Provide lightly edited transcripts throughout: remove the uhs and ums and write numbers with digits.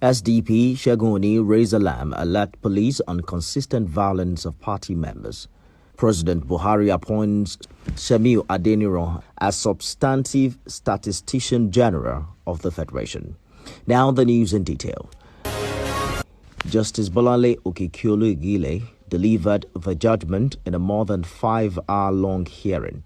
SDP Shagoni raised alarm, alert police on consistent violence of party members. President Buhari appoints Shemiu Adeniran as substantive statistician general of the Federation. Now the news in detail. Justice Bolale Okikiolu Igile delivered the judgment in a more than 5-hour-long hearing.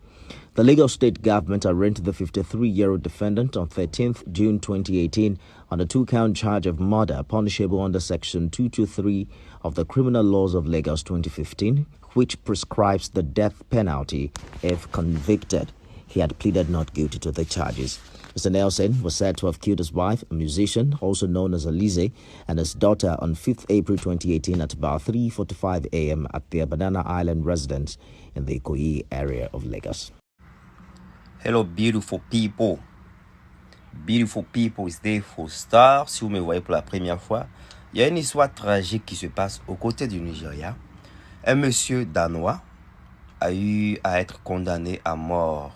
The Lagos State government arraigned the 53-year-old defendant on 13th June 2018 on a 2-count charge of murder punishable under Section 223 of the Criminal Laws of Lagos 2015, which prescribes the death penalty if convicted. He had pleaded not guilty to the charges. Mr. Nelson was said to have killed his wife, a musician, also known as Alize, and his daughter on 5th April 2018 at about 3:45 a.m. at their Banana Island residence in the Ikoyi area of Lagos. Hello beautiful people. Beautiful people is there for star. Si vous me voyez pour la première fois, il y a une histoire tragique qui se passe aux côtés du Nigeria. Un monsieur danois a eu à être condamné à mort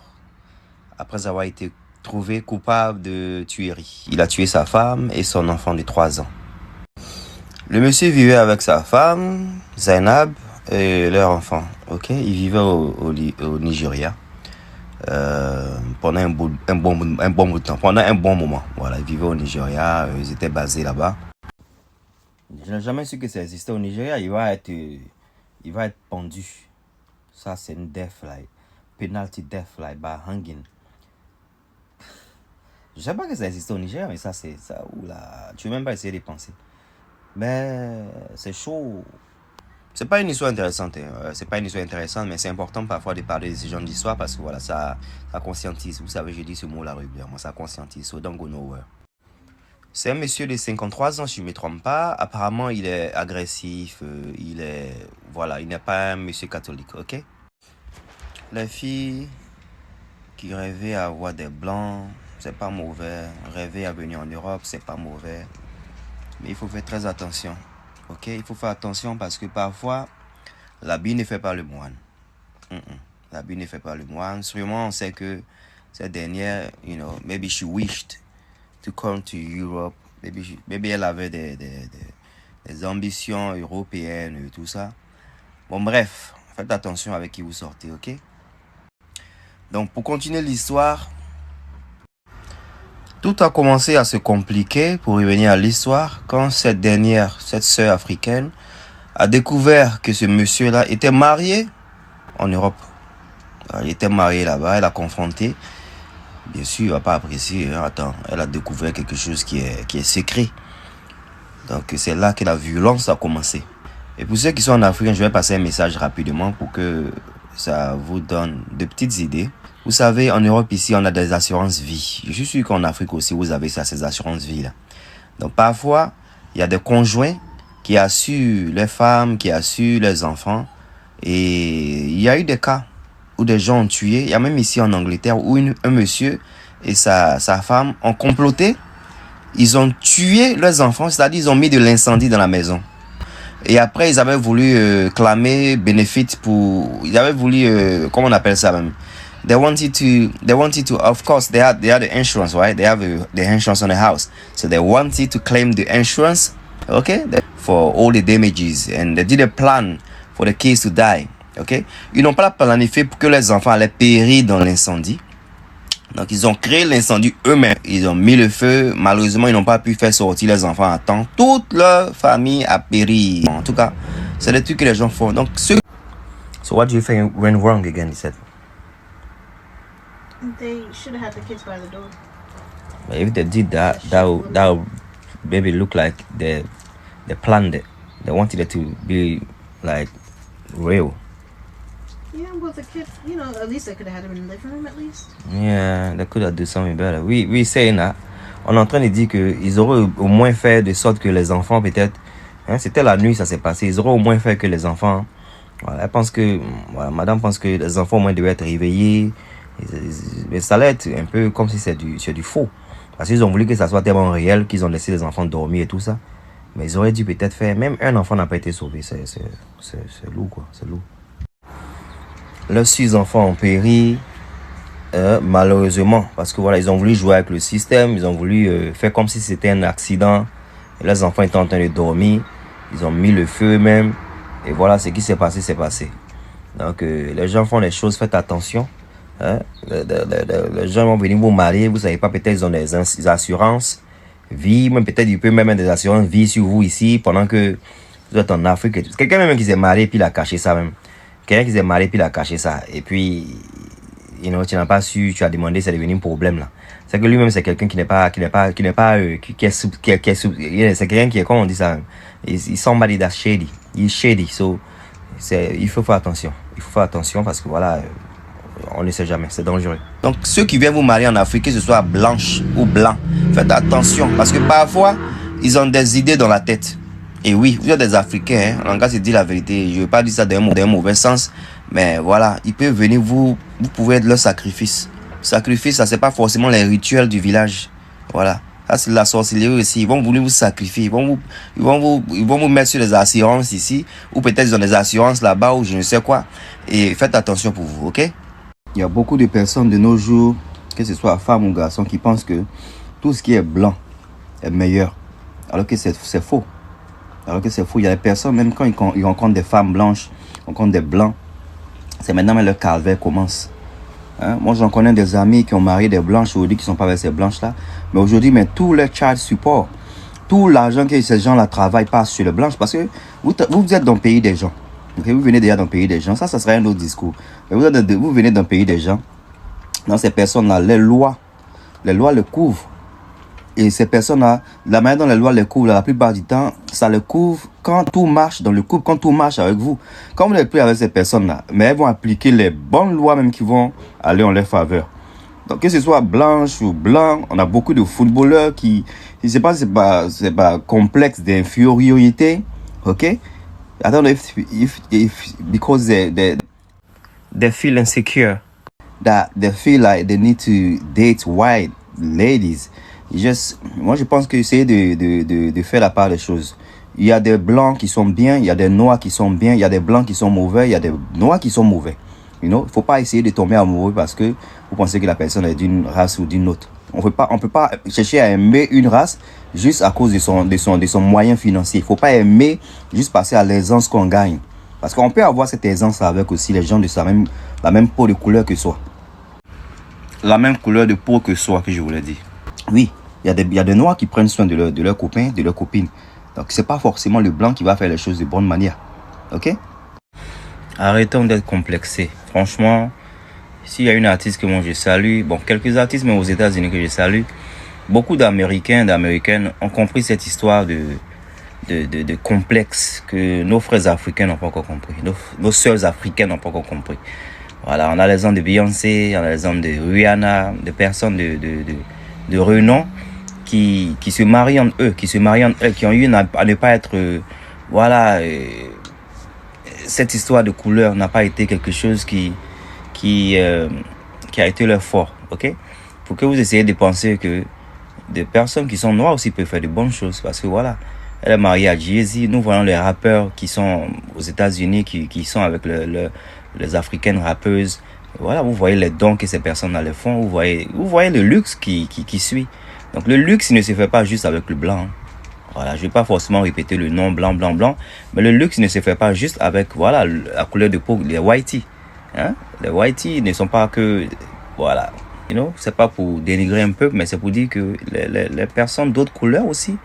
après avoir été trouvé coupable de tuerie. Il a tué sa femme et son enfant de 3 ans. Le monsieur vivait avec sa femme, Zainab, et leur enfant. Ok, il vivait au Nigeria. Pendant un bon bout de temps, pendant un bon moment. Voilà, ils vivaient au Nigeria, ils étaient basés là-bas. Je n'ai jamais su que ça existait au Nigeria. Il va être pendu. Ça, c'est une death, like, penalty death, like, by hanging. Je ne sais pas que ça existait au Nigeria, mais ça, c'est ça. Oula, tu veux même pas essayer de penser. Mais c'est chaud. C'est pas une histoire intéressante, c'est pas une histoire intéressante, mais c'est important parfois de parler de ce genre d'histoire parce que voilà, ça conscientise. Vous savez, je dis ce mot-là régulièrement, ça conscientise. So don't go nowhere. C'est un monsieur de 53 ans, si je ne me trompe pas. Apparemment, il est agressif, il n'est pas un monsieur catholique, ok? Les filles qui rêvaient à avoir des blancs, c'est pas mauvais. Rêver à venir en Europe, c'est pas mauvais. Mais il faut faire très attention. Ok, il faut faire attention parce que parfois, l'habit ne fait pas le moine. L'habit ne fait pas le moine. Sûrement, on sait que cette dernière, maybe she wished to come to Europe. Maybe elle avait des ambitions européennes et tout ça. Bon, bref, faites attention avec qui vous sortez, ok? Donc, pour continuer l'histoire, tout a commencé à se compliquer, pour revenir à l'histoire, quand cette sœur africaine, a découvert que ce monsieur-là était marié en Europe. Alors, il était marié là-bas, elle a confronté. Bien sûr, il ne va pas apprécier. Attends, elle a découvert quelque chose qui est secret. Donc, c'est là que la violence a commencé. Et pour ceux qui sont en Afrique, je vais passer un message rapidement pour que ça vous donne de petites idées. Vous savez, en Europe, ici, on a des assurances vie. Je suis sûr qu'en Afrique aussi, vous avez ça, ces assurances vie-là. Donc, parfois, il y a des conjoints qui assurent les femmes, qui assurent les enfants. Et il y a eu des cas où des gens ont tué. Il y a même ici en Angleterre où un monsieur et sa femme ont comploté. Ils ont tué leurs enfants, c'est-à-dire ils ont mis de l'incendie dans la maison. Et après, ils avaient voulu clamer bénéfice pour... Ils avaient voulu... comment on appelle ça même? They wanted to, of course, they had the insurance, right? They have the insurance on the house. So they wanted to claim the insurance, okay, for all the damages. And they did a plan for the kids to die, okay? Ils n'ont pas planifié pour que les enfants allaient périr dans l'incendie. Donc, ils ont créé l'incendie eux-mêmes. Ils ont mis le feu. Malheureusement, ils n'ont pas pu faire sortir les enfants à temps. Toute leur famille a péri. En tout cas, c'est des trucs que les gens font. Donc, So what do you think went wrong again, he said? They should have had the kids by the door. But if they did that would maybe look like they planned it. They wanted it to be like real. Yeah, well, the kids, at least they could have had them in the living room at least. Yeah, they could have done something better. We saying that. On est en train de dire qu'ils auraient au moins fait de sorte que les enfants peut-être, c'était la nuit ça s'est passé, ils auraient au moins fait que les enfants, voilà, madame pense que les enfants au moins devaient être réveillés. Mais ça allait être un peu comme si c'est du faux. Parce qu'ils ont voulu que ça soit tellement réel qu'ils ont laissé les enfants dormir et tout ça. Mais ils auraient dû peut-être faire... Même un enfant n'a pas été sauvé. C'est lourd, quoi. C'est lourd. Leurs 6 enfants ont péri. Malheureusement. Parce que voilà, ils ont voulu jouer avec le système. Ils ont voulu faire comme si c'était un accident Et leurs enfants étaient en train de dormir. Ils ont mis le feu eux-mêmes. Et voilà, ce qui s'est passé, c'est passé. Donc, les gens font les choses, faites attention. Hein? Les gens vont venir vous marier, vous savez pas, peut-être ils ont des assurances vie, même peut-être ils peuvent même mettre des assurances vie sur vous ici, pendant que vous êtes en Afrique. Quelqu'un même qui s'est marié, puis il a caché ça même. Quelqu'un qui s'est marié, puis il a caché ça. Et puis, tu n'as pas su, tu as demandé, c'est devenu un problème là. C'est que lui-même, c'est quelqu'un c'est quelqu'un qui est, comment on dit ça, somebody that's shady. Il est shady, so, il faut faire attention. Il faut faire attention parce que voilà, on ne sait jamais, c'est dangereux. Donc, ceux qui viennent vous marier en Afrique, que ce soit blanche ou blanc, faites attention parce que parfois, ils ont des idées dans la tête. Et oui, vous êtes des Africains, hein, en cas, c'est dire la vérité. Je ne veux pas dire ça dans un mauvais sens, mais voilà, ils peuvent venir vous pouvez être leur sacrifice. Sacrifice, ça, c'est pas forcément les rituels du village. Voilà. Ça, c'est la sorcellerie aussi. Ils vont vouloir vous sacrifier. Ils vont vous mettre sur des assurances ici, ou peut-être ils ont des assurances là-bas, ou je ne sais quoi. Et faites attention pour vous, ok? Il y a beaucoup de personnes de nos jours, que ce soit femmes ou garçons, qui pensent que tout ce qui est blanc est meilleur. Alors que c'est faux. Alors que c'est faux. Il y a des personnes, même quand ils rencontrent des femmes blanches, rencontrent des blancs, c'est maintenant que leur calvaire commence. Hein? Moi, j'en connais des amis qui ont marié des blanches aujourd'hui, qui ne sont pas avec ces blanches-là. Mais aujourd'hui, tout leur child support, tout l'argent que ces gens-là travaillent passe sur les blanches parce que vous êtes dans le pays des gens. Okay? Vous venez déjà dans le pays des gens. Ça serait un autre discours. Mais vous venez dans le pays des gens. Dans ces personnes-là, les lois le couvrent. Et ces personnes-là, la manière dont les lois les couvrent, la plupart du temps, ça le couvre quand tout marche dans le couple, quand tout marche avec vous. Quand vous n'êtes plus avec ces personnes-là, mais elles vont appliquer les bonnes lois même qui vont aller en leur faveur. Donc, que ce soit blanche ou blanc, on a beaucoup de footballeurs qui, je ne sais pas, c'est pas complexe d'infériorité, ok? I don't know if because they feel insecure, that they feel like they need to date white ladies. Moi, je pense que essayer de faire la part des choses. Il y a des blancs qui sont bien, il y a des noirs qui sont bien, il y a des blancs qui sont mauvais, il y a des noirs qui sont mauvais. Il ne faut pas essayer de tomber amoureux parce que vous pensez que la personne est d'une race ou d'une autre. On peut pas chercher à aimer une race juste à cause de son moyen financier. Il ne faut pas aimer juste passer à l'aisance qu'on gagne. Parce qu'on peut avoir cette aisance avec aussi les gens de la même peau de couleur que soi. La même couleur de peau que soi, que je voulais dire. Oui, il y a des noirs qui prennent soin de leurs copains, de leurs copines. Donc, ce n'est pas forcément le blanc qui va faire les choses de bonne manière. Ok? Arrêtons d'être complexés. Franchement, s'il y a une artiste que moi je salue, bon, quelques artistes même aux États-Unis que je salue, beaucoup d'Américains, d'Américaines ont compris cette histoire de complexe que nos frères africains n'ont pas encore compris. Nos sœurs africaines n'ont pas encore compris. Voilà, on a l'exemple de Beyoncé, on a l'exemple de Rihanna, de personnes de renom qui se marient entre eux, qui ont eu à ne pas être, cette histoire de couleur n'a pas été quelque chose qui a été leur fort, ok? Faut que vous essayez de penser que des personnes qui sont noires aussi peuvent faire de bonnes choses, parce que voilà, elle est mariée à Jay-Z, nous voyons les rappeurs qui sont aux États-Unis, qui sont avec les africaines rappeuses, voilà, vous voyez les dons que ces personnes-là les font, vous voyez le luxe qui suit. Donc le luxe ne se fait pas juste avec le blanc. Voilà, je ne vais pas forcément répéter le nom blanc, mais le luxe ne se fait pas juste avec, voilà, la couleur de peau, les whiteys. Hein? Les whiteys ne sont pas que, voilà, c'est pas pour dénigrer un peu, mais c'est pour dire que les personnes d'autres couleurs aussi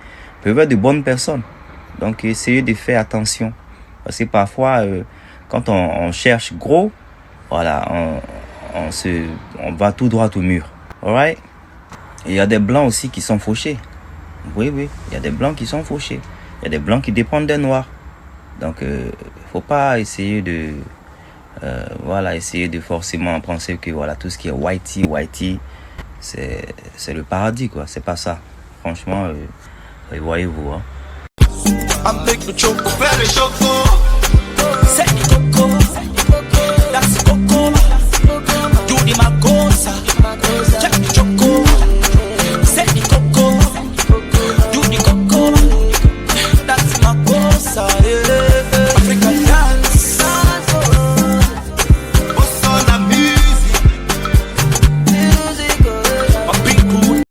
peuvent être de bonnes personnes. Donc essayez de faire attention. Parce que parfois, quand on cherche gros, voilà, on va tout droit au mur. Alright? Et il y a des blancs aussi qui sont fauchés. Oui, il y a des blancs qui sont fauchés. Il y a des blancs qui dépendent des noirs. Donc, faut pas essayer essayer de forcément penser que voilà, tout ce qui est whitey, c'est le paradis, quoi. C'est pas ça. Franchement, voyez-vous, hein.